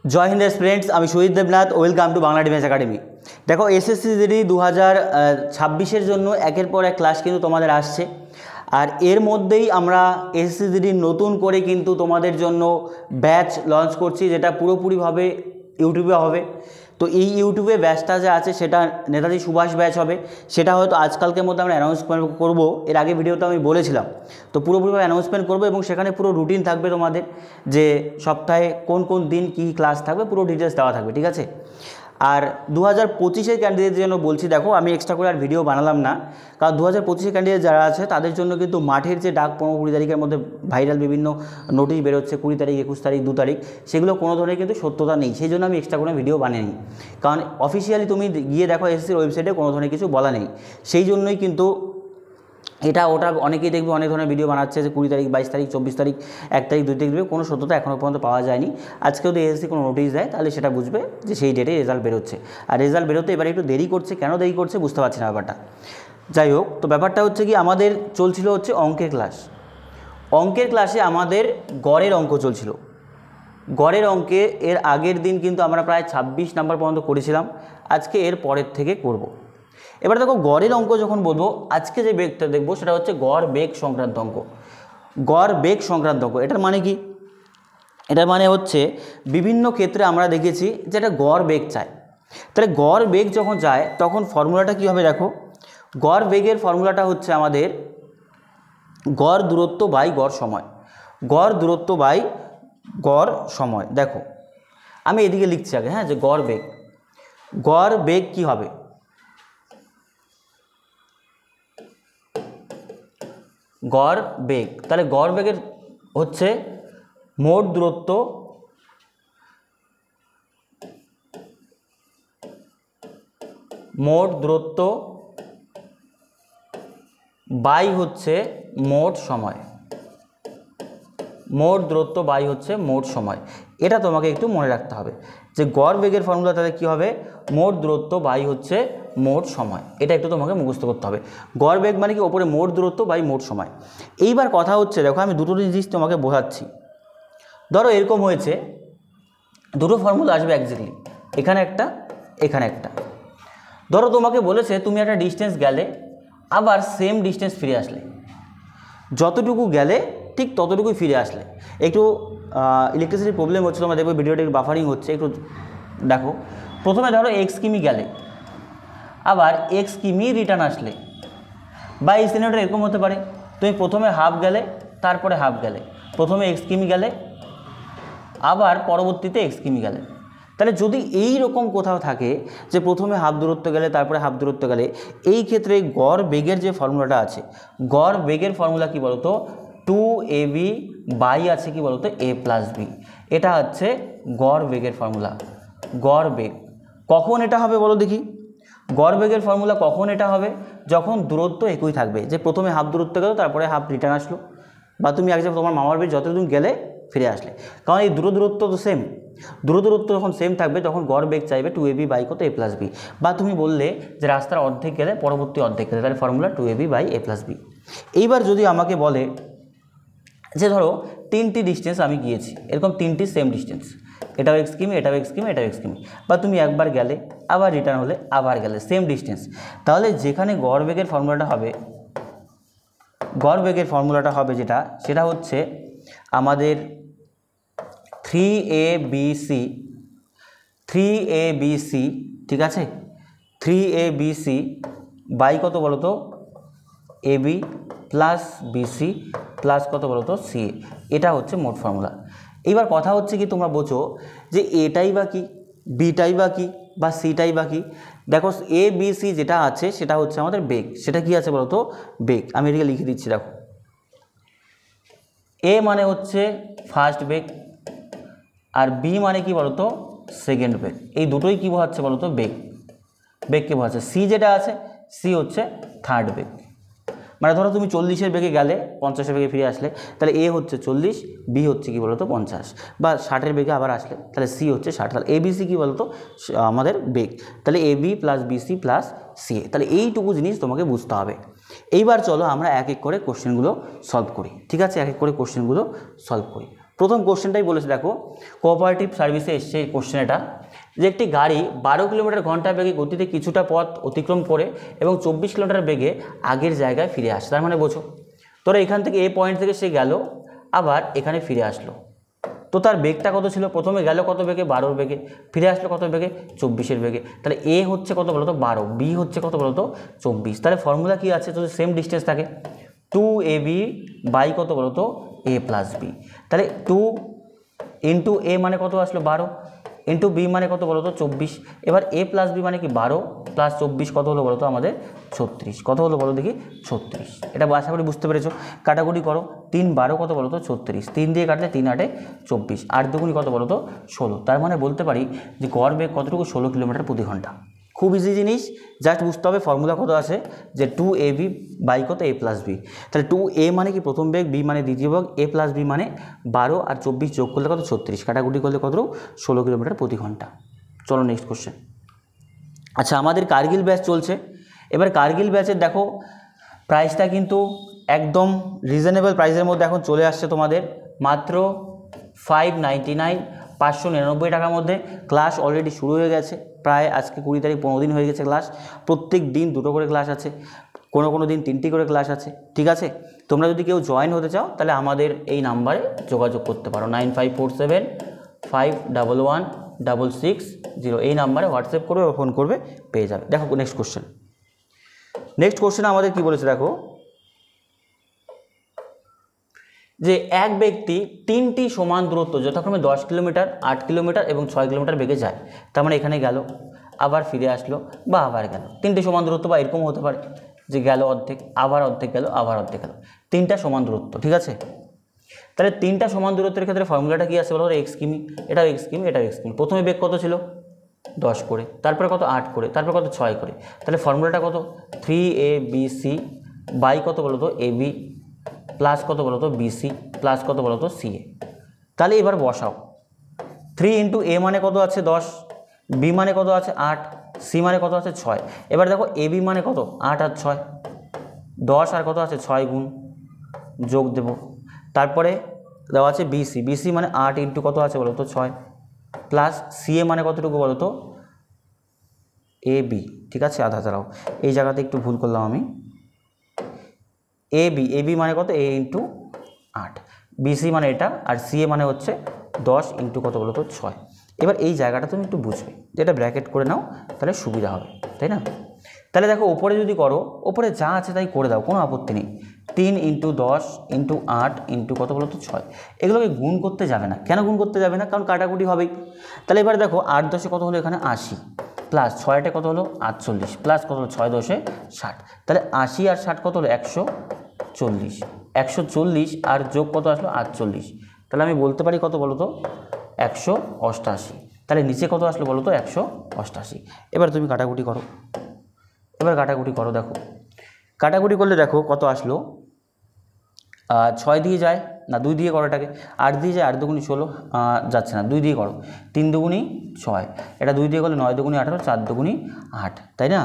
জয় হিন্দ স্টুডেন্টস, আমি Shahid Debnath. Welcome to Bangla defence academy. দেখো, এসএসসি জিডি 2026-এর জন্য একের পর এক ক্লাস কিন্তু তোমাদের আসছে। আর এর মধ্যেই আমরা এসএসসি জিডির নতুন করে কিন্তু তোমাদের জন্য ব্যাচ লঞ্চ করছি, যেটা পুরোপুরিভাবে ইউটিউবে হবে। তো এই ইউটিউবে ব্যাচটা যে আছে সেটা নেতাজি সুভাষ ব্যাচ হবে। সেটা হয়তো আজকালকের মধ্যে আমরা অ্যানাউন্সমেন্ট করব। এর আগে ভিডিওতে আমি বলেছিলাম, তো পুরোপুরিভাবে অ্যানাউন্সমেন্ট করবো এবং সেখানে পুরো রুটিন থাকবে তোমাদের, যে সপ্তাহে কোন কোন দিন কী ক্লাস থাকবে, পুরো ডিটেলস দেওয়া থাকবে, ঠিক আছে। আর 2025-এর ক্যান্ডিডেটদের জন্য বলছি, দেখো আমি এক্সট্রা করে আর ভিডিও বানালাম না, কারণ 2025-এর ক্যান্ডিডেট যারা আছে তাদের জন্য কিন্তু মাঠের যে ডাক 15-20 তারিখের মধ্যে ভাইরাল বিভিন্ন নোটিশ বেরোচ্ছে, 20 তারিখ, 21 তারিখ, 2 তারিখ, সেগুলো কোনো ধরনের কিন্তু সত্যতা নেই। সেই জন্য আমি এক্সট্রা করে ভিডিও বানাইনি, কারণ অফিসিয়ালি তুমি গিয়ে দেখো এসএসসির ওয়েবসাইটে কোনো ধরনের কিছু বলা নেই। সেই জন্যই কিন্তু এটা ওটা অনেকেই দেখবে অনেক ধরনের ভিডিও বানাচ্ছে, যে 20 তারিখ, 22 তারিখ, 24 তারিখ, 1 তারিখ, 2 তারিখ দেবে, কোনো সত্যতা এখনও পর্যন্ত পাওয়া যায়নি। আজকে যদি এসএসসি কোনো নোটিশ দেয় তাহলে সেটা বুঝবে যে সেই ডেটে রেজাল্ট বেরোচ্ছে। আর রেজাল্ট বেরোতে এবার একটু দেরি করছে, কেন দেরি করছে বুঝতে পারছি না ব্যাপারটা। যাই হোক, তো ব্যাপারটা হচ্ছে কি, আমাদের চলছিল হচ্ছে অঙ্কের ক্লাস। অঙ্কের ক্লাসে আমাদের গড়ের অঙ্ক চলছিল। গড়ের অঙ্কে এর আগের দিন কিন্তু আমরা প্রায় 26 নাম্বার পর্যন্ত করেছিলাম, আজকে এর পরের থেকে করব। এবার দেখো, গড়ের অঙ্ক যখন বলবো, আজকে যে বেগটা দেখবো সেটা হচ্ছে গড় বেগ সংক্রান্ত অঙ্ক। গড় বেগ সংক্রান্ত অঙ্ক, এটার মানে কি? এটার মানে হচ্ছে বিভিন্ন ক্ষেত্রে আমরা দেখেছি যে একটা গড় বেগ চায়। তাহলে গড় বেগ যখন যায় তখন ফর্মুলাটা কী হবে? দেখো, গড় বেগের ফর্মুলাটা হচ্ছে আমাদের গড় দূরত্ব বাই গড় সময়। গড় দূরত্ব বাই গড় সময়। দেখো, আমি এদিকে লিখছি আগে, হ্যাঁ, যে গড় বেগ কী হবে? গড় বেগ, তাহলে গড় বেগের হচ্ছে মোট দূরত্ব বাই হচ্ছে মোট সময়। মোট দূরত্ব বাই হচ্ছে মোট সময়। এটা তোমাকে একটু মনে রাখতে হবে, যে গড় বেগের ফর্মুলা তাহলে কী হবে? মোট দূরত্ব বাই হচ্ছে মোট সময়। এটা একটু তোমাকে মুখস্থ করতে হবে। গড় বেগ মানে কি? ওপরে মোট দূরত্ব বাই মোট সময়। এইবার কথা হচ্ছে, দেখো আমি দুটো জিনিস তোমাকে বোঝাচ্ছি। ধরো এরকম হয়েছে, দুটো ফর্মুলা আসবে একজাক্টলি, এখানে একটা, এখানে একটা। ধরো তোমাকে বলেছে তুমি একটা ডিস্টেন্স গেলে, আবার সেম ডিস্টেন্স ফিরে আসলে, যতটুকু গেলে ঠিক ততটুকুই ফিরে আসলে। একটু ইলেকট্রিসিটির প্রবলেম হচ্ছে, তোমরা দেখবে ভিডিওটা একটু বাফারিং হচ্ছে, একটু দেখো। প্রথমে ধরো এক্স কিমি গেলে, আবার এক্স কিমি রিটার্ন আসলে, বা এই সিনেমাটা এরকম হতে পারে, তুমি প্রথমে হাফ গেলে, তারপরে হাফ গেলে, প্রথমে এক্স কিমি গেলে, আবার পরবর্তীতে এক্স কিমি গেলে। তাহলে যদি এই রকম কোথাও থাকে যে প্রথমে হাফ দূরত্ব গেলে, তারপরে হাফ দূরত্ব গেলে, এই ক্ষেত্রে গড় বেগের যে ফর্মুলাটা আছে, গড় বেগের ফর্মুলা কি বলতো? 2ab বাই আছে কি বলতো? a plus B. এটা হচ্ছে গড় বেগের ফর্মুলা। গড় বেগ কখন এটা হবে বলো দেখি? গড় বেগের ফর্মুলা কখন এটা হবে? যখন দূরত্ব একই থাকবে, যে প্রথমে হাফ দূরত্ব গেল, তারপরে হাফ রিটার্ন আসলো, বা তুমি এক জায়গায় তোমার মামার বাড়ি যতদিন গেলে ফিরে আসলে। কারণ এই দূরত্ব তো সেম। দূরত্ব যখন সেম থাকবে তখন গড় বেগ চাইবে 2ab বাই কত? a plus B. বা তুমি বললে যে রাস্তার অর্ধেক গেলে, পরবর্তী অর্ধেক গেলে, তাহলে formula 2ab by a plus B. এইবার যদি আমাকে বলে যে ধরো 3টি ডিস্টেন্স আমি গিয়েছি, এরকম 3টি সেম ডিস্টেন্স, এটাও এক্স কিমি, এটাও এক্স কিমি, এটাও এক্স কিমি, বা তুমি একবার গেলে, আবার রিটার্ন হলে, আবার গেলে, সেম ডিস্টেন্স, তাহলে যেখানে গড় বেগের ফর্মুলাটা হবে, গড় বেগের ফর্মুলাটা হবে যেটা, সেটা হচ্ছে আমাদের 3abc, ঠিক আছে, 3abc বাই কত বলো তো? ab প্লাস বিসি প্লাস কত বলো তো? সিএ। এটা হচ্ছে মোট ফর্মুলা। এইবার কথা হচ্ছে কি, তোমরা বোঝো যে এটাই বা কি, বিটাই বা কি, বা সিটাই বা কি? দেখো, এ বি সি যেটা আছে সেটা হচ্ছে আমাদের বেগ। সেটা কি আছে বলো তো? বেগ। আমি এটাকে লিখে দিচ্ছি, দেখো। এ মানে হচ্ছে ফার্স্ট বেগ, আর বি মানে কি বলতো? সেকেন্ড বেগ। এই দুটোই কি বোঝাচ্ছে বলতো? বেগ। বেগকে বোঝাচ্ছে। সি যেটা আছে, সি হচ্ছে থার্ড বেগ। মানে ধরো তুমি 40-এর বেগে গেলে, 50-এর বেগে ফিরে আসলে, তাহলে এ হচ্ছে 40, বি হচ্ছে কি বলতো? 50, বা 60-এর বেগে আবার আসলে, তাহলে সি হচ্ছে 60। তাহলে এবিসি কি বলতো? আমাদের বেগ। তাহলে AB plus BC plus CA. তাহলে এইটুকু জিনিস তোমাকে বুঝতে হবে। এইবার চলো আমরা এক এক করে কোশ্চেনগুলো সলভ করি, ঠিক আছে? এক এক করে কোশ্চেনগুলো সলভ করি। প্রথম কোশ্চেনটাই বলেছে, দেখো কোঅপারেটিভ সার্ভিসে এসছে এই কোশ্চেন, এটা যে একটি গাড়ি 12 কিলোমিটার ঘন্টা বেগে গতিতে কিছুটা পথ অতিক্রম করে এবং 24 কিলোমিটার বেগে আগের জায়গায় ফিরে আসে। তার মানে বোঝো, তোরা এখান থেকে এ পয়েন্ট থেকে সে গেল, আবার এখানে ফিরে আসলো, তো তার বেগটা কত ছিল? প্রথমে গেল কত বেগে? 12 বেগে, ফিরে আসলো কত বেগে? 24 বেগে। তাহলে এ হচ্ছে কত বলো তো? 12, বি হচ্ছে কত বলো তো? 24। তাহলে ফর্মুলা কি আছে? যদি সেম ডিস্টেন্স থাকে 2ab বাই কত বলো তো? a plus B. তাহলে 2 ইন্টু এ মানে কত আসলো? 12, ইন্টু বি মানে কত বলো তো? 24। এবার এ প্লাস বি মানে কি? 12 প্লাস 24 কত হলো বলো তো আমাদের? 36। কত হলো বলো দেখি? 36। এটা আশা করি বুঝতে পেরেছো। কাটাকুটি করো, 3 12 কত বলো তো? 36। 3 দিয়ে কাটলে 3 8 24, 8 দুগুণি কত বলো তো? 16। তার মানে বলতে পারি যে গড় বেগ কতটুকু? 16 কিলোমিটার প্রতি ঘন্টা। খুব ইজি জিনিস, জাস্ট বুঝতে হবে ফর্মুলা কত আছে, যে 2ab বাই কত? a plus B. তাহলে 2a মানে কি? প্রথম বেগ, বি মানে দ্বিতীয় বেগ, a প্লাস বি মানে 12 আর 24 যোগ করলে কত? 36, কাটাকুটি করলে কত? 16 কিলোমিটার প্রতি ঘন্টা। চলো নেক্সট কোশ্চেন। আচ্ছা, আমাদের কার্গিল ব্যাচ চলছে। এবার কার্গিল ব্যাচের দেখো প্রাইসটা কিন্তু একদম রিজনেবল প্রাইসের মধ্যে এখন চলে আসছে তোমাদের, মাত্র 599, 599 টাকার মধ্যে। ক্লাস অলরেডি শুরু হয়ে গেছে, প্রায় আজকে 20 তারিখ, 15 দিন হয়ে গেছে ক্লাস। প্রত্যেক দিন 2টো করে ক্লাস আছে, কোনো দিন 3টি করে ক্লাস আছে, ঠিক আছে। তোমরা যদি কেউ জয়েন হতে চাও তাহলে আমাদের এই নাম্বারে যোগাযোগ করতে পারো, 9547511660, এই নাম্বারে হোয়াটসঅ্যাপ করবে বা ফোন করবে, পেয়ে যাবে। দেখো নেক্সট কোশ্চেন। নেক্সট কোশ্চেন আমাদের কি বলেছে দেখো, যে এক ব্যক্তি 3টি সমান দূরত্ব যথাক্রমে 10 কিলোমিটার, 8 কিলোমিটার এবং 6 কিলোমিটার বেগে যায়। তার মানে এখানে গেল, আবার ফিরে আসলো, বা আবার গেল। 3টে সমান দূরত্ব, বা এরকম হতে পারে যে গেল অর্ধেক, আবার অর্ধেক গেল, আবার অর্ধেক গেল। 3টা সমান দূরত্ব, ঠিক আছে। তাহলে 3টা সমান দূরত্বের ক্ষেত্রে ফর্মুলাটা কি আছে বলো? এক্স কিমি, এটাও এক্স কিমি, এটাও এক্স কিমি। প্রথমে বেগ কত ছিল? 10 করে, তারপরে কত? 8 করে, তারপরে কত? 6 করে। তাহলে ফর্মুলাটা কত? 3abc বাই কত বলো তো? ab প্লাস কত বলো তো? bc প্লাস কত বলো তো? ca। তাহলে এবার বসাও, 3 ইন্টু a মানে কত আছে? 10, b মানে কত আছে? 8, c মানে কত আছে? 6। এবার দেখো ab মানে কত? 8 আর 6, 10 আর কত আছে? 6 গুণ, যোগ দেব। তারপরে দেওয়া আছে bc মানে 8 ইন্টু কত আছে বলো তো? 6, প্লাস ca মানে কতটুকু বলো তো? ab, ঠিক আছে। আধা দাঁড়াও, এই জায়গাতে একটু ভুল করলাম আমি। ab মানে কত? a ইন্টু 8, bc মানে এটা, আর ca মানে হচ্ছে 10 ইন্টু কত বলো তো? 6। এবার এই জায়গাটা তুমি একটু বুঝবে, যেটা ব্র্যাকেট করে নাও তাহলে সুবিধা হবে, তাই না? তাহলে দেখো ওপরে যদি করো, ওপরে যা আছে তাই করে দাও, কোনো আপত্তি নেই। 3 ইন্টু 10 ইন্টু 8 ইন্টু কত বলো তো? 6। এগুলোকে গুণ করতে যাবে না। কেন গুণ করতে যাবে না? কারণ কাটাকুটি হবেই। তাহলে এবার দেখো 8 10 কত হলো? এখানে 80, প্লাস 6 কত হলো? 48, প্লাস কত হলো? 6 10 60। তাহলে 80 আর 60 কত হলো? 140, 140 আর যোগ কত আসলো? 48। তাহলে আমি বলতে পারি কত বলো তো? 188। তাহলে নিচে কত আসলো বলো তো? 188। এবার তুমি কাটাকুটি করো, দেখো কাটাকুটি করলে দেখো কত আসলো? 6 দিয়ে যায় না, 2 দিয়ে করো এটাকে, 8 দিয়ে যায়, 8 দুগুণি 16, যাচ্ছে না, 2 দিয়ে করো, 3 দুগুণি 6, এটা 2 দিয়ে করলে 9 দুগুণি 18, 4 দুগুণি 8, তাই না?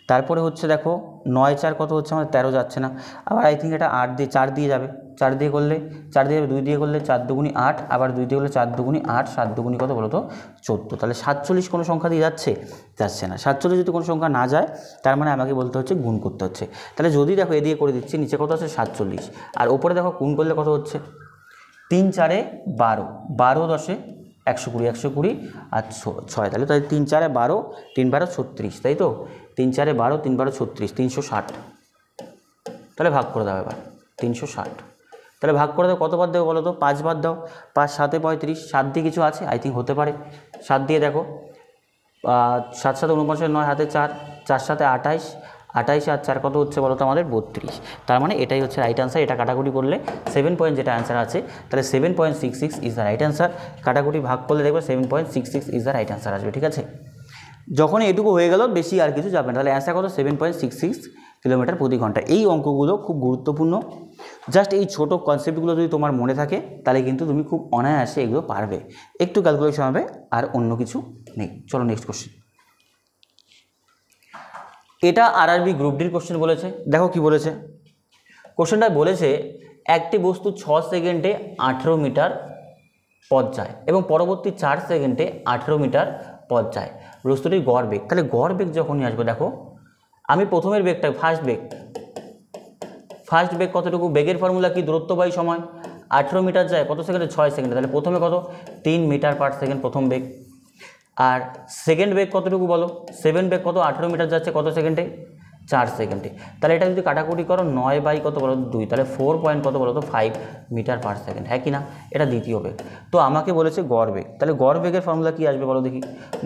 তারপরে হচ্ছে দেখো 9 4 কত হচ্ছে আমাদের? 13 যাচ্ছে না, আবার আই থিঙ্ক এটা 8 দিয়ে 4 দিয়ে যাবে, 4 দিয়ে করলে 4 দিয়ে যাবে, 2 দিয়ে করলে 4 দুগুণি 8, আবার 2 দিয়ে করলে 4 দুগুণি 8, 7 দুগুণি কত বলো তো? 14। তাহলে 47 কোনো সংখ্যা দিয়ে যাচ্ছে না। 47 যদি কোনো সংখ্যা না যায় তার মানে আমাকে বলতে হচ্ছে গুণ করতে হচ্ছে। তাহলে যদি দেখো এ দিয়ে করে দিচ্ছি, নিচে কত আছে? 47, আর ওপরে দেখো গুণ করলে কত হচ্ছে? 3 4 12, 12 10 120, 120 আর 6, তাহলে 3 4 12, 3 12 36, তাই তো? 3 4 12, 3 12 36, 360। তাহলে ভাগ করে দাও এবার, 360। তাহলে ভাগ করে দাও, কত বার দেবো বলো তো? 5 বার দাও। 5 7 35, 7 দিয়ে কিছু আছে আই থিঙ্ক, হতে পারে 7 দিয়ে দেখো, 7 7 49, 9 হাতে 4, 4 7 28, 28 আর 4 কত হচ্ছে বলো তো আমাদের? 32। তার মানে এটাই হচ্ছে রাইট অ্যান্সার। এটা কাটাকুটি করলে 7 পয়েন্ট যেটা অ্যান্সার আছে, তাহলে 7.66 ইজ দ্য রাইট অ্যান্সার। কাটাকুটি ভাগ করলে দেখবে 7.66 ইজ দ্য রাইট অ্যান্সার আসবে, ঠিক আছে। যখন এটুকু হয়ে গেল বেশি আর কিছু যাবে না, তাহলে অ্যান্সার কত? 7.66 কিলোমিটার প্রতি ঘন্টা। এই অঙ্কগুলো খুব গুরুত্বপূর্ণ, জাস্ট এই ছোট কনসেপ্টগুলো যদি তোমার মনে থাকে তাহলে কিন্তু তুমি খুব অনায়াসে এগুলো পারবে। একটু ক্যালকুলেশন হবে আর অন্য কিছু নেই। চলো নেক্সট কোশ্চেন। এটা আরআরবি গ্রুপ ডির কোশ্চেন বলেছে। দেখো কি বলেছে কোশ্চেনটা, বলেছে একটি বস্তু 6 সেকেন্ডে 18 মিটার পথ যায় এবং পরবর্তী 4 সেকেন্ডে 18 মিটার পথ যায় বস্তুটির গড় বেগ। তাহলে গড় বেগ যখনই আসবে, দেখো আমি প্রথমের বেগটা ফার্স্ট বেগ কতটুকু, বেগের ফর্মুলা কি, দূরত্ব বাই সময়। 18 মিটার যায় কত সেকেন্ডে, 6 সেকেন্ডে, তাহলে প্রথমে কত 3 মিটার পার সেকেন্ড প্রথম বেগ। আর সেকেন্ড বেগ কতটুকু বলো, 7 বেগ কত, 18 মিটার যাচ্ছে কত সেকেন্ডে, 4 সেকেন্ডে। তাহলে এটা যদি কাটাকুটি করো 9 বাই কত বলো 2, তাহলে 4 পয়েন্ট কত বলো তো 5 মিটার পার সেকেন্ড, হ্যাঁ কি না। এটা দ্বিতীয় বেগ। তো আমাকে বলেছে গড় বেগ, তাহলে গড় বেগের ফর্মুলা কি আসবে বলো দেখি।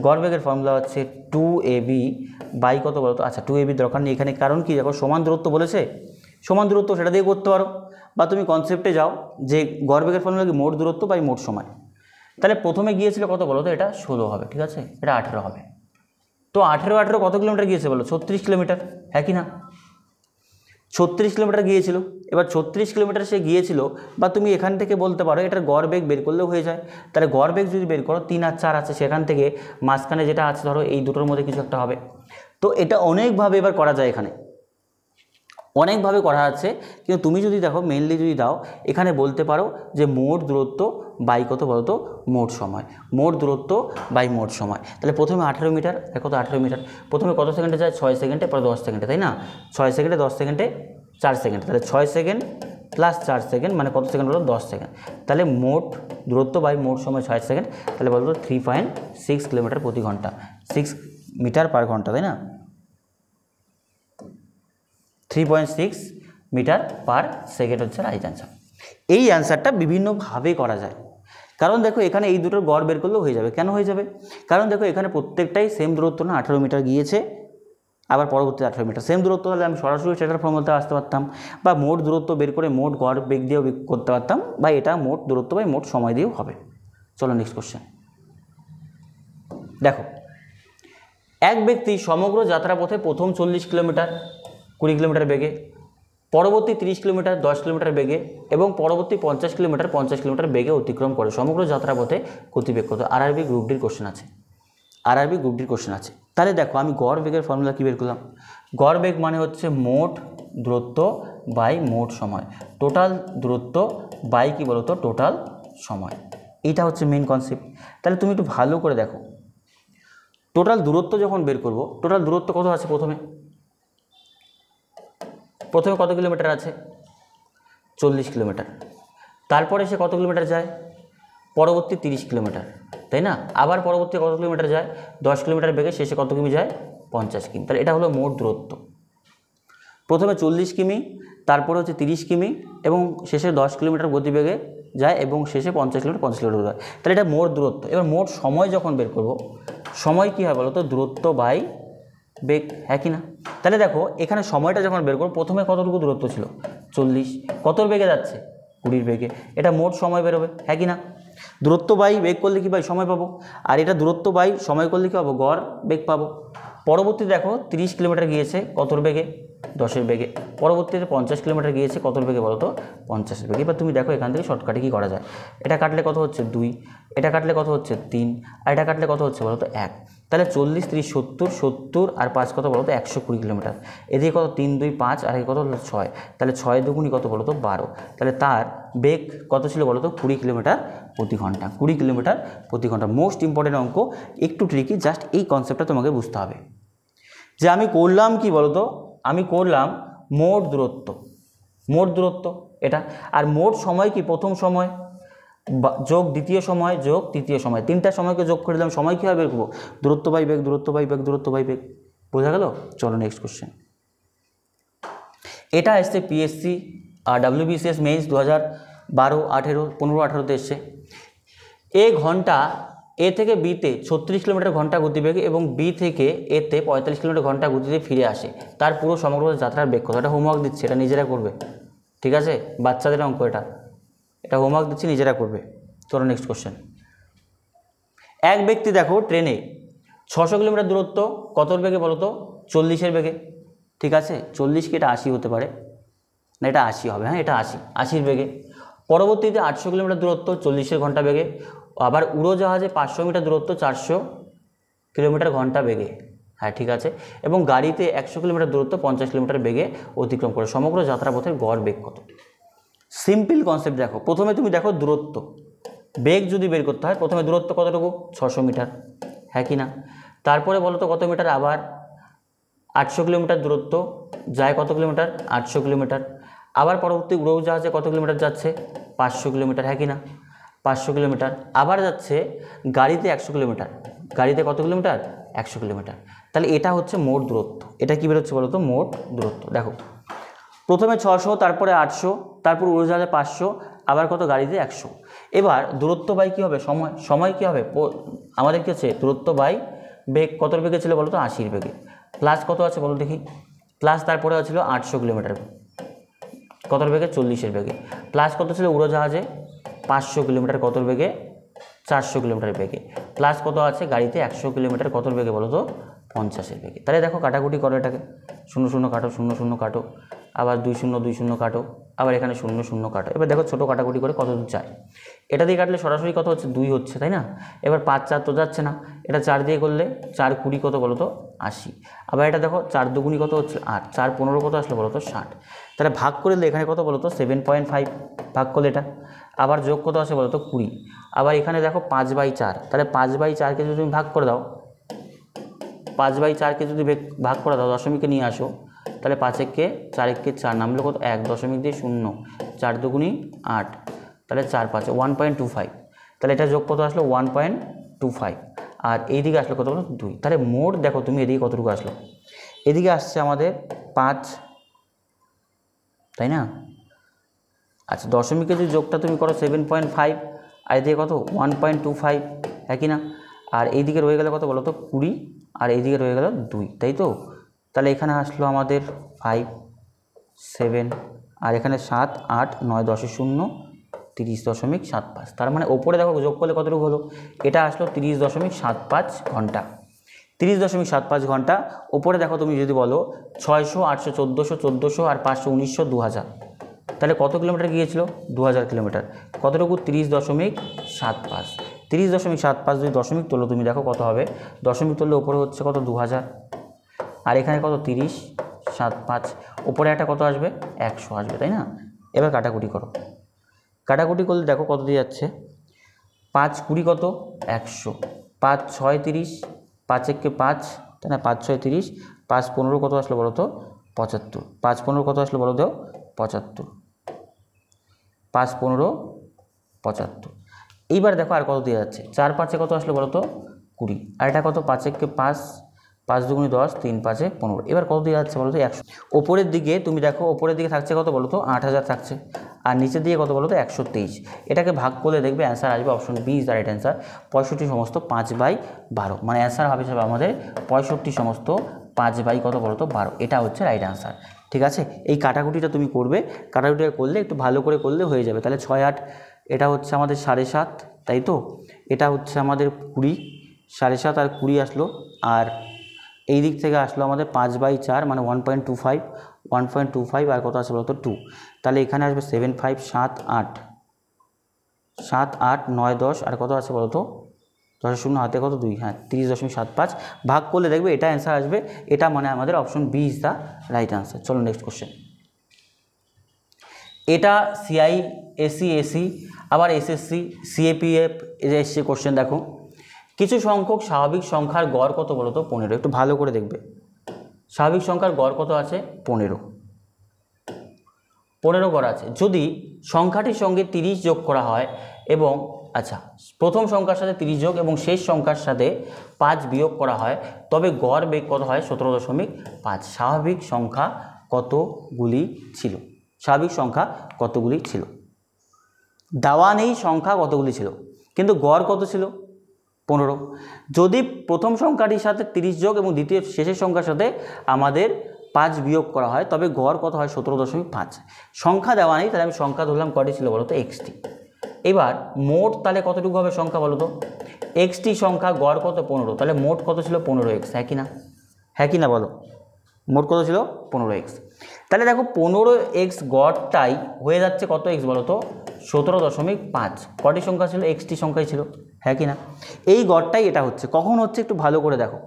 গড় বেগের ফর্মুলা হচ্ছে 2ab বাই কত বলো তো, আচ্ছা 2ab দরকার নেই এখানে, কারণ কি দেখো সমান দূরত্ব বলেছে, সমান দূরত্ব সেটা দিয়ে করতে পারো, বা তুমি কনসেপ্টে যাও যে গড় বেগের ফর্মুলা কি, মোট দূরত্ব বাই মোট সময়। তাহলে প্রথমে গিয়েছিল কত বলো তো, এটা 16 হবে, ঠিক আছে, এটা 18 হবে। তো 18 কত কিলোমিটার গিয়েছে বলো, 36 কিলোমিটার, হ্যাঁ কি না। 36 কিলোমিটার গিয়েছিল। এবার 36 কিলোমিটার সে গিয়েছিল, বা তুমি এখান থেকে বলতে পারো এটার গড় বেগ বের করলেও হয়ে যায়। তাহলে গড় বেগ যদি বের করো 3 আর 4 আছে, সেখান থেকে মাঝখানে যেটা আছে ধরো এই দুটোর মধ্যে কিছু একটা হবে। তো এটা অনেকভাবে এবার করা যায়, এখানে অনেকভাবে করা আছে, কিন্তু তুমি যদি দেখো মেনলি যদি দাও এখানে বলতে পারো যে মোট দূরত্ব বাই কত বলতো মোট সময়, মোট দূরত্ব বাই মোট সময়। তাহলে প্রথমে 18 মিটার, কত 18 মিটার, প্রথমে কত সেকেন্ডে যায়, 6 সেকেন্ডে, পরে 10 সেকেন্ডে, তাই না। 6 সেকেন্ডে 10 সেকেন্ডে 4 সেকেন্ড, তাহলে 6 সেকেন্ড প্লাস 4 সেকেন্ড মানে কত সেকেন্ড হলো, 10 সেকেন্ড। তাহলে মোট দূরত্ব বাই মোট সময় 6 সেকেন্ড, তাহলে বলতো 3.6 কিলোমিটার প্রতি ঘন্টা, 6 মিটার পার ঘন্টা, তাই না। 3.6 মিটার পার সেকেন্ড হচ্ছে রাইট অ্যান্সার। এই অ্যান্সারটা বিভিন্নভাবে করা যায়, কারণ দেখো এখানে এই দুটোর গড় বের করলেও হয়ে যাবে। কেন হয়ে যাবে, কারণ দেখো এখানে প্রত্যেকটাই সেম দূরত্ব না, 18 মিটার গিয়েছে, আবার পরবর্তী 18 মিটার সেম দূরত্ব হলে আমি সরাসরি সেটার ফর্মুলাতে আসতে পারতাম, বা মোট দূরত্ব বের করে মোট গড় বেগ দিয়েও করতে পারতাম, বা এটা মোট দূরত্ব বাই মোট সময় দিয়েও হবে। চলো নেক্সট কোশ্চেন দেখো। এক ব্যক্তি সমগ্র যাত্রাপথে প্রথম 40 কিলোমিটার 20 কিলোমিটার বেগে, পরবর্তী 30 কিলোমিটার 10 কিলোমিটার বেগে এবং পরবর্তী 50 কিলোমিটার 50 কিলোমিটার বেগে অতিক্রম করে সমগ্র যাত্রাপথে গতিবেগ কত। আরআরবি গ্রুপ ডির কোশ্চেন আছে, আরআরবি গ্রুপ ডির কোশ্চেন আছে। তাহলে দেখো আমি গড় বেগের ফর্মুলা কী বের করলাম, গড় বেগ মানে হচ্ছে মোট দূরত্ব বাই মোট সময়, টোটাল দূরত্ব বাই কি বলতো টোটাল সময়, এইটা হচ্ছে মেন কনসেপ্ট। তাহলে তুমি একটু ভালো করে দেখো, টোটাল দূরত্ব যখন বের করব, টোটাল দূরত্ব কত আছে, প্রথমে কত কিলোমিটার আছে, 40 কিলোমিটার, তারপরে সে কত কিলোমিটার যায়, পরবর্তী 30 কিলোমিটার, তাই না। আবার পরবর্তী কত কিলোমিটার যায়, 10 কিলোমিটার বেগে, শেষে কত কিমি যায়, 50 কিমি। তাহলে এটা হলো মোট দূরত্ব। প্রথমে 40 কিমি, তারপরে হচ্ছে 30 কিমি এবং শেষে 10 কিলোমিটার গতিবেগে যায় এবং শেষে 50 কিলোমিটার যায়। তাহলে এটা মোট দূরত্ব। এবার মোট সময় যখন বের করব, সময় কী হয় বলো তো, দূরত্ব বাই বেগ, হ্যাঁ কি না। তাহলে দেখো এখানে সময়টা যখন বের করবো, প্রথমে কতটুকু দূরত্ব ছিল 40, কতর বেগে যাচ্ছে 20 বেগে, এটা মোট সময় বেরোবে, হ্যাঁ কি না। দূরত্ব বাই বেগ করলে কি বাই সময় পাবো, আর এটা দূরত্ব বাই সময় করলে কী পাবো, গড় বেগ পাবো। পরবর্তী দেখো 30 কিলোমিটার গিয়েছে কতর বেগে, 10-এর বেগে, পরবর্তীতে 50 কিলোমিটার গিয়েছে কতর বেগে বলো তো 50-এর বেগে। এবার তুমি দেখো এখান থেকে শর্টকাটে কী করা যায়, এটা কাটলে কত হচ্ছে 2, এটা কাটলে কত হচ্ছে 3, আর এটা কাটলে কত হচ্ছে বলো তো 1। তাহলে 40, 30, 70, 70 আর 5 কত বলো তো 120 কিলোমিটার। এদিকে কত 3, 2, 5 আর কত হলো 6, তাহলে 6 দুগুণি কত বলো তো 12। তাহলে তার বেগ কত ছিল বলো তো 20 কিলোমিটার প্রতি ঘন্টা, 20 কিলোমিটার প্রতি ঘন্টা। মোস্ট ইম্পর্টেন্ট অঙ্ক, একটু ট্রিকি, জাস্ট এই কনসেপ্টটা তোমাকে বুঝতে হবে যে আমি করলাম কি বলো তো, আমি করলাম মোট দূরত্ব এটা, আর মোট সময় কি, প্রথম সময় যোগ দ্বিতীয় সময় যোগ তৃতীয় সময়, তিনটা সময়কে যোগ করে দিলাম, সময় কীভাবে বের করবো, দূরত্ব বাই বেগ, দূরত্ব বাই বেগ, দূরত্ব বাই বেগ। বোঝা গেল। চলো নেক্সট কোশ্চেন। এটা এসছে পিএসসি আর WBCS মেইনস 2012, 18, 15, 18তে এসছে। এ ঘন্টা এ থেকে বিতে 36 কিলোমিটার ঘন্টা গতিবেগে এবং বি থেকে এতে 45 কিলোমিটার ঘন্টা গতিতে ফিরে আসে, তার পুরো সমগ্র যাত্রার বেগ কত। এটা হোমওয়ার্ক দিচ্ছে, এটা নিজেরা করবে, ঠিক আছে, বাচ্চাদের অঙ্ক এটা হোমওয়ার্ক দিচ্ছি, নিজেরা করবে। চলো নেক্সট কোশ্চেন। এক ব্যক্তি দেখো ট্রেনে 600 কিলোমিটার দূরত্ব কতর বেগে বলো তো, 40-এর বেগে, ঠিক আছে। 40 কি এটা 80 হতে পারে না, এটা 80 হবে, হ্যাঁ এটা 80-এর বেগে। পরবর্তীতে 800 কিলোমিটার দূরত্ব 40-এর ঘন্টা বেগে, আবার উড়োজাহাজে 500 মিটার দূরত্ব 400 কিলোমিটার ঘন্টা বেগে, হ্যাঁ ঠিক আছে। এবং গাড়িতে 100 কিলোমিটার দূরত্ব 50 কিলোমিটার বেগে অতিক্রম করে সমগ্র যাত্রাপথের গড় বেগ কত। সিম্পল কনসেপ্ট দেখো, প্রথমে তুমি দেখো দূরত্ব, বেগ যদি বের করতে হয় প্রথমে দূরত্ব কতটুকু 600 মিটার, হ্যাঁ কি না? তারপরে বলো তো কত মিটার, আবার 800 কিলোমিটার দূরত্ব যায়, কত কিলোমিটার, 800 কিলোমিটার। আবার পরবর্তী উড়োজাহাজে কত কিলোমিটার যাচ্ছে, 500 কিলোমিটার, হ্যাঁ কি না? 500 কিলোমিটার। আবার যাচ্ছে গাড়িতে 100 কিলোমিটার, গাড়িতে কত কিলোমিটার, 100 কিলোমিটার। তাহলে এটা হচ্ছে মোট দূরত্ব। এটা কী বেরোচ্ছে বলো তো, মোট দূরত্ব। দেখো প্রথমে 600, তারপরে 800, তারপর উড়োজাহাজে 500, আবার কত, গাড়িতে 100। এবার দূরত্ব বাই কী হবে, সময়, সময় কী হবে, আমাদের কী আছে, দূরত্ব বাই বেগ, কত বেগে ছিল বলো তো, 80 বেগে। প্লাস কত আছে বলো দেখি, প্লাস তারপরে ছিল 800 কিলোমিটার, কত বেগে, 40 বেগে। প্লাস কত ছিল উড়োজাহাজে, 500 কিলোমিটার, কত বেগে, 400 কিলোমিটার বেগে। প্লাস কত আছে গাড়িতে, 100 কিলোমিটার, কত বেগে বলো তো, 50 বেগে। তাহলে দেখো কাটাকুটি করো, এটাকে 0 0 কাটো, 0 0 কাটো, আবার 2 0 2 0 কাটো, আবার এখানে 0 0 কাটো। এবার দেখো ছোটো কাটাকুটি করে কত দূর যায়। এটা দিয়ে কাটলে সরাসরি কত হচ্ছে, 2 হচ্ছে, তাই না? এবার 5 4 তো যাচ্ছে না, এটা 4 দিয়ে করলে 4 20 কত বলো তো, 80। আবার এটা দেখো 4 2 কত হচ্ছে 8, 4 15 কত আসলে বলো তো, 60। তাহলে ভাগ করলে এখানে কত বলো তো, 7.5 ভাগ করলে এটা। আবার যোগ কত আসে বলো তো, 20। আবার এখানে দেখো 5/4, তাহলে 5/4কে যদি তুমি ভাগ করে দাও, 5/4কে যদি ভাগ করে দাও, দশমিকে নিয়ে আসো, তাহলে 5 একে 4 একে 4 নামলে কত, 1 দশমিক দিয়ে 0, 4 2 8, তাহলে 4 5 1.25। তাহলে এটা যোগ কত আসলো, 1.25। আর এইদিকে আসলো কত বলো, 2। তাহলে মোট দেখো তুমি এদিকে কতটুকু আসলো, এদিকে আসছে আমাদের 5, তাই না? আচ্ছা দশমিকের যে যোগটা তুমি করো 7.5, আর এদিকে কত 1.25, হ্যাঁ কি না? আর এইদিকে রয়ে গেলে কত বলো তো, 20, আর এইদিকে রয়ে গেল 2, তাই তো? তাহলে এখানে আসলো আমাদের 5 7, আর এখানে 7 8 9 10 0 30.75। তার মানে ওপরে দেখো যোগ করলে কতটুকু হলো, এটা আসলো 30.75 ঘন্টা, 30.75 ঘন্টা। ওপরে দেখো তুমি যদি বলো 600 800 1400 1400 আর 500 1900 2000, তাহলে কত কিলোমিটার গিয়েছিল, 2000 কিলোমিটার। কতটুকু, 30.75। 30.75 যদি দশমিক তোলো তুমি দেখো কত হবে, দশমিক তুললে ওপরে হচ্ছে কত, 2000, আর এখানে কত 30.75, ওপরে একটা কত আসবে, 100 আসবে, তাই না? এবার কাটাকুটি করো, কাটাকুটি করলে দেখো কত দিয়ে যাচ্ছে, 5 20 কত, 100, 5 6 30, 5 1 5, তাই না? 5 6 30, 5 15 কত আসলো বলো তো, 75, 5 15 কত আসলো বলো তো, 75, 5 15 75। এইবার দেখো আর কত দিয়ে যাচ্ছে, 4 5 কত আসলো বলো তো, 20, আর এটা কত, 5 1 5, 5 2 10, 3 5 15। এবার কত দিয়ে যাচ্ছে বলো তো, 100। ওপরের দিকে তুমি দেখো, ওপরের দিকে থাকছে কত বলো তো, 8000 থাকছে, আর নিচের দিকে কত বলো তো, 123। এটাকে ভাগ করলে দেখবে অ্যান্সার আসবে, option B is the right answer, 65 সমস্ত 5/12। মানে অ্যান্সার হবে হিসাবে আমাদের 65 সমস্ত 5/ কত বলো তো, 12। এটা হচ্ছে রাইট অ্যান্সার। ঠিক আছে, এই কাটাকুটিটা তুমি করবে, কাটাকুটিটা করলে একটু ভালো করে করলে হয়ে যাবে। তাহলে 6 8, এটা হচ্ছে আমাদের 7.5, তাই তো? এটা হচ্ছে আমাদের 20, 7.5 আর 20 আসলো, আর এই দিক থেকে আসলো আমাদের 5/4 মানে 1.25, 1.25 আর কত আছে বলতো, 2। তাহলে এখানে আসবে 7 5 7 8, 7 8 9 10, আর কত আছে বলতো, 10 0 হাতে কত, 2, হ্যাঁ 30.75। ভাগ করলে দেখবে এটা অ্যান্সার আসবে। এটা মানে আমাদের option B is the right answer. চলো নেক্সট কোশ্চেন। এটা সিআই এসি এসি আবার এসএসসি সিএপিএফ এসছে কোশ্চেন। দেখো কিছু সংখ্যক স্বাভাবিক সংখ্যার গড় কত বলো তো, 15। একটু ভালো করে দেখবে, স্বাভাবিক সংখ্যার গড় কত আছে, 15 গড় আছে। যদি সংখ্যাটির সঙ্গে 30 যোগ করা হয় এবং আচ্ছা প্রথম সংখ্যার সাথে 30 যোগ এবং শেষ সংখ্যার সাথে 5 বিয়োগ করা হয়, তবে গড় বেগ কত হয়, 17.5। স্বাভাবিক সংখ্যা কতগুলি ছিল, স্বাভাবিক সংখ্যা কতগুলি ছিল, দেওয়া নেই সংখ্যা কতগুলি ছিল, কিন্তু গড় কত ছিল, 15। যদি প্রথম সংখ্যাটির সাথে 30 যোগ এবং দ্বিতীয় শেষের সংখ্যার সাথে আমাদের 5 বিয়োগ করা হয়, তবে গড় কত হয়, 17.5। সংখ্যা দেওয়া নেই, তাহলে আমি সংখ্যা ধরলাম কটি ছিল বলো তো, এক্সটি। এবার মোট তাহলে কতটুকু হবে সংখ্যা বলো তো, এক্সটি সংখ্যা, গড় কত, 15, তাহলে মোট কত ছিল, 15x, হ্যাঁ কি না, হ্যাঁ কি না বলো, মোট কত ছিল, 15x। তাহলে দেখো 15x গড়টাই হয়ে যাচ্ছে কত এক্স বলো তো, 17.5। কটি সংখ্যা ছিল, এক্সটি সংখ্যাই ছিল, হ্যাঁ কি না। এই গড়টাই এটা হচ্ছে, কখন হচ্ছে একটু ভালো করে দেখো,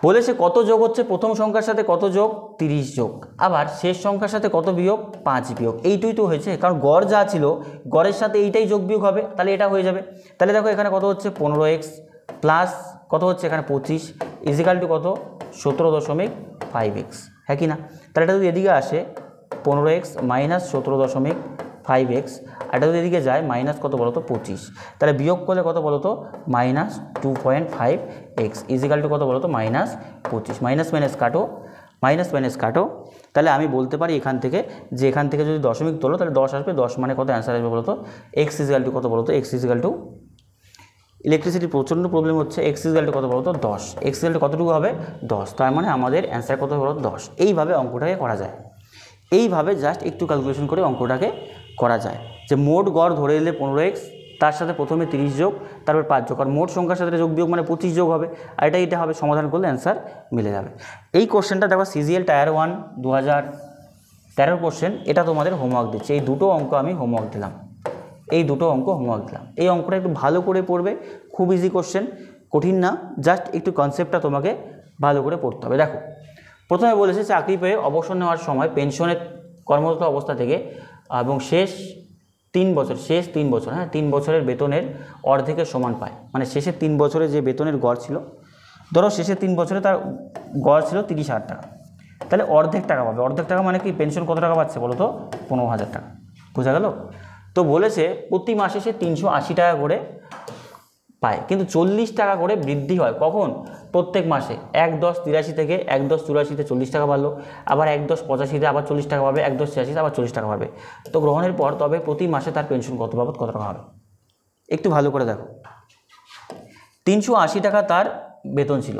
বলেছে কত যোগ হচ্ছে প্রথম সংখ্যার সাথে কত যোগ 30 যোগ, আবার শেষ সংখ্যার সাথে কত বিয়োগ 5 বিয়োগ। এইটুই তো হয়েছে, কারণ গড় যা ছিল গড়ের সাথে এইটাই যোগ বিয়োগ হবে, তাহলে এটা হয়ে যাবে। তাহলে দেখো এখানে কত হচ্ছে 15x প্লাস কত হচ্ছে এখানে 25 ইজিক্যাল টু কত 17.5x, হ্যাঁ কি না? তাহলে এটা যদি এদিকে আসে 15x মাইনাস 17.5x, আর এটা যদি এদিকে যায় মাইনাস কত বলো তো 25, তাহলে বিয়োগ করলে কত বলো তো মাইনাস 2.5x ইজিক্যাল টু কত বলো তো মাইনাস 25। মাইনাস মাইনাস কাটো, মাইনাস মাইনাস কাটো, তাহলে আমি বলতে পারি এখান থেকে যে এখান থেকে যদি দশমিক তোলো তাহলে 10 আসবে, 10 মানে কত অ্যান্সার আসবে বলো তো x ইজিক্যাল টু কত বলো তো x ইজিক্যাল টু, ইলেকট্রিসিটির প্রচণ্ড প্রবলেম হচ্ছে, x ইজিক্যাল টু কত বলো তো 10, x ইজিক্যাল টু কতটুকু হবে 10, তার মানে আমাদের অ্যান্সার কত বলো 10। এইভাবে অঙ্কটাকে করা যায়, এইভাবে জাস্ট একটু ক্যালকুলেশন করে অঙ্কটাকে করা যায় যে মোট গড় ধরে নিলে 15x, তার সাথে প্রথমে 30 যোগ তারপর 5 যোগ, আর মোট সংখ্যার সাথে যোগ বিয়োগ মানে 25 যোগ হবে, আর এটা হবে সমাধান করলে অ্যান্সার মিলে যাবে। এই কোশ্চেনটা দেখো সিজিএল টায়ার 1 2013 কোশ্চেন, এটা তোমাদের হোমওয়ার্ক দিচ্ছে। এই দুটো অঙ্ক আমি হোমওয়ার্ক দিলাম, এই দুটো অঙ্ক হোমওয়ার্ক দিলাম। এই অঙ্কটা একটু ভালো করে পড়বে, খুব ইজি কোশ্চেন, কঠিন না, জাস্ট একটু কনসেপ্টটা তোমাকে ভালো করে পড়তে হবে। দেখো প্রথমে বলেছে চাকরি পেয়ে অবসর নেওয়ার সময় পেনশনের কর্মরত অবস্থা থেকে এবং শেষ 3 বছর, হ্যাঁ 3 বছরের বেতনের অর্ধেকের সমান পায়। মানে শেষের 3 বছরে যে বেতনের গড় ছিল, ধরো শেষের 3 বছরে তার গড় ছিল 30,000 টাকা, তাহলে অর্ধেক টাকা পাবে। অর্ধেক টাকা মানে কি, পেনশন কত টাকা পাচ্ছে বলো তো 15,000 টাকা, বোঝা গেল? তো বলেছে প্রতি মাসে সে 380 টাকা করে পায়, কিন্তু 40 টাকা করে বৃদ্ধি হয় কখন, প্রত্যেক মাসে। 1/10/83 থেকে 1/10/84-তে 40 টাকা বাড়লো, আবার 1/10/85-তে আবার 40 টাকা পাবে, 1/10/86-তে আবার 40 টাকা পাবে। তো গ্রহণের পর তবে প্রতি মাসে তার পেনশন কত বাবদ কত টাকা হবে, একটু ভালো করে দেখো। 380 টাকা তার বেতন ছিল,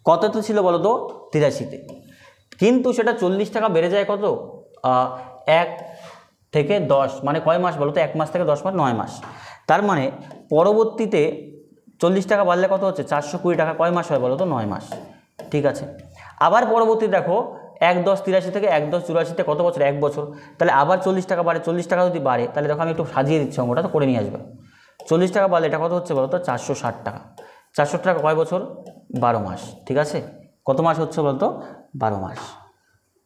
কততে ছিল বলো তো 83-তে, কিন্তু সেটা 40 টাকা বেড়ে যায় কত 1 থেকে 10, মানে কয় মাস বলো তো, 1 মাস থেকে 10 মাস 9 মাস। তার মানে পরবর্তীতে 40 টাকা বাড়লে কত হচ্ছে 420 টাকা, কয় মাস হয় বলো তো 9 মাস, ঠিক আছে। আবার পরবর্তী দেখো 1/10/83 থেকে 1/10/84-তে কত বছর, 1 বছর, তাহলে আবার 40 টাকা বাড়ে। 40 টাকা যদি বাড়ে তাহলে দেখো আমি একটু সাজিয়ে দিচ্ছি অঙ্কটা, তো করে নিয়ে আসবে। 40 টাকা বাড়লে এটা কত হচ্ছে বলো তো 460 টাকা, 460 টাকা কয় বছর 12 মাস, ঠিক আছে। কত মাস হচ্ছে বলো তো 12 মাস,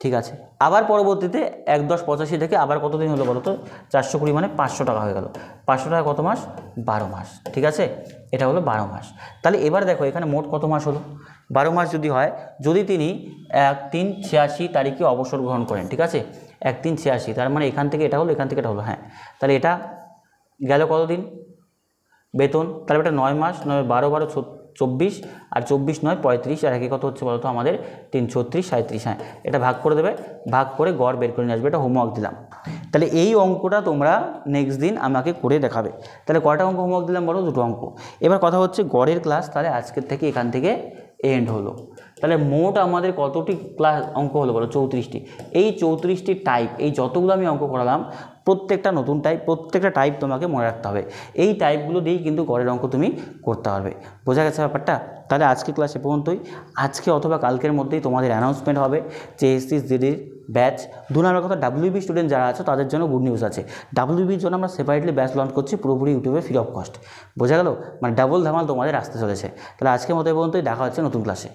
ঠিক আছে। আবার পরবর্তীতে 1/10/85 থেকে আবার কত দিন হলো বলো তো 420, মানে 500 টাকা হয়ে গেল। 500 টাকা কত মাস 12 মাস, ঠিক আছে, এটা হলো 12 মাস। তাহলে এবার দেখো এখানে মোট কত মাস হলো, 12 মাস যদি হয়, যদি তিনি 1/3/86 তারিখে অবসর গ্রহণ করেন, ঠিক আছে, 1/3/86, তার মানে এখান থেকে এটা হলো, এখান থেকে এটা হলো, হ্যাঁ, তাহলে এটা গেল কত দিন বেতন, তাহলে এটা 9 মাস, 9 12 12 24, আর 24 9 35, আর একে কত হচ্ছে বলতো আমাদের 3 36 37, হ্যাঁ, এটা ভাগ করে দেবে, ভাগ করে গড় বের করে নিয়ে আসবে। এটা হোমওয়ার্ক দিলাম। তাহলে এই অঙ্কটা তোমরা নেক্সট দিন আমাকে করে দেখাবে। তাহলে কয়টা অঙ্ক হোমওয়ার্ক দিলাম বলো, 2টো অঙ্ক। এবার কথা হচ্ছে গড়ের ক্লাস, তাহলে আজকের থেকে এখান থেকে এন্ড হলো। তাহলে মোট আমাদের কতটি ক্লাস অঙ্ক হলো বলো 34টি। এই 34টি টাইপ, এই যতগুলো আমি অঙ্ক করালাম প্রত্যেকটা নতুন টাইপ, প্রত্যেকটা টাইপ তোমাকে মনে রাখতে হবে। এই টাইপগুলো দিয়েই কিন্তু গড়ের অঙ্ক তুমি করতে পারবে, বোঝা গেছে ব্যাপারটা? তাহলে আজকে ক্লাসে পর্যন্তই। আজকে অথবা কালকের মধ্যেই তোমাদের অ্যানাউন্সমেন্ট হবে যে এসএসজিডির ব্যাচ। 2 নম্বর কথা, WB স্টুডেন্ট যারা আছে তাদের জন্য গুড নিউজ আছে। WBর জন্য আমরা সেপারেটলি ব্যাচ লঞ্চ করছি, পুরোপুরি ইউটিউবে ফ্রি অফ কস্ট, বোঝা গেল? মানে ডাবল ধামাল তোমাদের আসতে চলেছে। তাহলে আজকের মতো পর্যন্তই, দেখা হচ্ছে নতুন ক্লাসে।